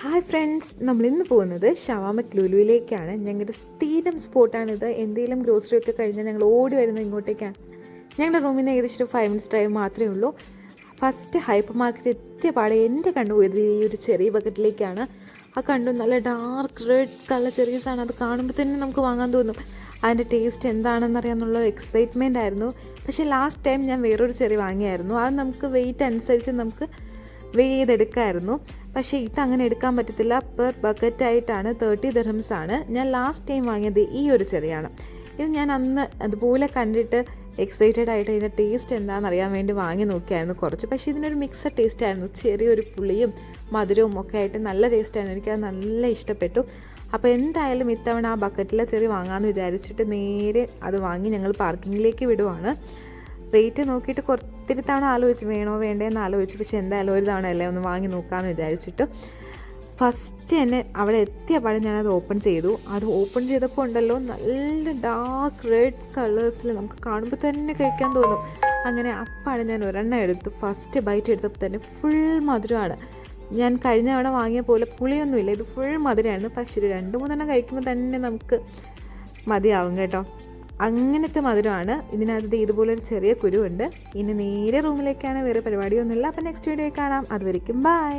Hi friends, നമ്മളിന്ന് പോകുന്നത് ഷവാമ ലുലുവിലേക്കാണ്. ഞങ്ങളുടെ സ്ഥിരം സ്പോട്ടാണിത്. എന്തെങ്കിലും ഗ്രോസറി ഒക്കെ കഴിഞ്ഞാൽ ഞങ്ങൾ ഓടി വരുന്നത് ഇങ്ങോട്ടേക്കാണ്. ഞങ്ങളുടെ റൂമിൽ നിന്ന് ഏകദേശം ഒരു 5 മിനിറ്റ്സ് ഡ്രൈവ് മാത്രമേ ഉള്ളൂ. ഫസ്റ്റ് ഹൈപ്പർ മാർക്കറ്റ് എത്തിയ പാടെ എൻ്റെ കണ്ണു പോയത് ഈ ഒരു ചെറിയ ബക്കറ്റിലേക്കാണ്. ആ കണ്ടു നല്ല ഡാർക്ക് റെഡ് കളർ ചെറീസാണ്. അത് കാണുമ്പോൾ തന്നെ നമുക്ക് വാങ്ങാൻ തോന്നും. അതിൻ്റെ ടേസ്റ്റ് എന്താണെന്നറിയാമെന്നുള്ള എക്സൈറ്റ്മെൻ്റ് ആയിരുന്നു. പക്ഷേ ലാസ്റ്റ് ടൈം ഞാൻ വേറൊരു ചെറി വാങ്ങിയായിരുന്നു. അത് നമുക്ക് വെയിറ്റ് അനുസരിച്ച് നമുക്ക് ചെയ്തെടുക്കാമായിരുന്നു. പക്ഷേ ഇതങ്ങനെ എടുക്കാൻ പറ്റത്തില്ല. പെർ ബക്കറ്റായിട്ടാണ് 30 dirhams ആണ്. ഞാൻ ലാസ്റ്റ് ടൈം വാങ്ങിയത് ഈ ഒരു ചെറിയാണ്. ഇത് ഞാൻ അന്ന് അതുപോലെ കണ്ടിട്ട് എക്സൈറ്റഡ് ആയിട്ട് ഇതിൻ്റെ ടേസ്റ്റ് എന്താണെന്ന് അറിയാൻ വേണ്ടി വാങ്ങി നോക്കിയായിരുന്നു കുറച്ച്. പക്ഷേ ഇതിനൊരു മിക്സഡ് ടേസ്റ്റ് ആയിരുന്നു. ചെറിയൊരു പുളിയും മധുരവും ഒക്കെ ആയിട്ട് നല്ല ടേസ്റ്റായിരുന്നു. എനിക്കത് നല്ല ഇഷ്ടപ്പെട്ടു. അപ്പോൾ എന്തായാലും ഇത്തവണ ആ ബക്കറ്റിലെ ചെറി വാങ്ങാമെന്ന് വിചാരിച്ചിട്ട് നേരെ അത് വാങ്ങി ഞങ്ങൾ പാർക്കിങ്ങിലേക്ക് വിടുവാണ്. റേറ്റ് നോക്കിയിട്ട് ഒത്തിരി തവണ ആലോചിച്ചു വേണോ വേണ്ടേന്ന് ആലോചിച്ചു. പക്ഷെ എന്തായാലും ഒരു തവണ അല്ലേ ഒന്ന് വാങ്ങി നോക്കാമെന്ന് വിചാരിച്ചിട്ട് ഫസ്റ്റ് തന്നെ അവിടെ എത്തിയ പാടെ ഞാനത് ഓപ്പൺ ചെയ്തു. അത് ഓപ്പൺ ചെയ്തപ്പോൾ ഉണ്ടല്ലോ നല്ല ഡാർക്ക് റെഡ് കളേഴ്സിൽ നമുക്ക് കാണുമ്പോൾ തന്നെ കഴിക്കാൻ തോന്നും. അങ്ങനെ അപ്പാണ് ഞാൻ ഒരെണ്ണം എടുത്തു. ഫസ്റ്റ് ബൈറ്റ് എടുത്തപ്പോൾ തന്നെ ഫുൾ മധുരമാണ്. ഞാൻ കഴിഞ്ഞ തവണ വാങ്ങിയ പോലെ പുളിയൊന്നുമില്ല, ഇത് ഫുൾ മധുരമായിരുന്നു. പക്ഷേ ഒരു 2-3 കഴിക്കുമ്പോൾ തന്നെ നമുക്ക് മതിയാവും കേട്ടോ. അങ്ങനത്തെ മധുരമാണ്. ഇതിനകത്ത് ഇതുപോലൊരു ചെറിയ കുരുവുണ്ട്. ഇനി നേരെ റൂമിലേക്കാണ്, വേറെ പരിപാടിയൊന്നുമില്ല. അപ്പം നെക്സ്റ്റ് വീഡിയോ കാണാം. അതുവരെയ്ക്കും ബൈ.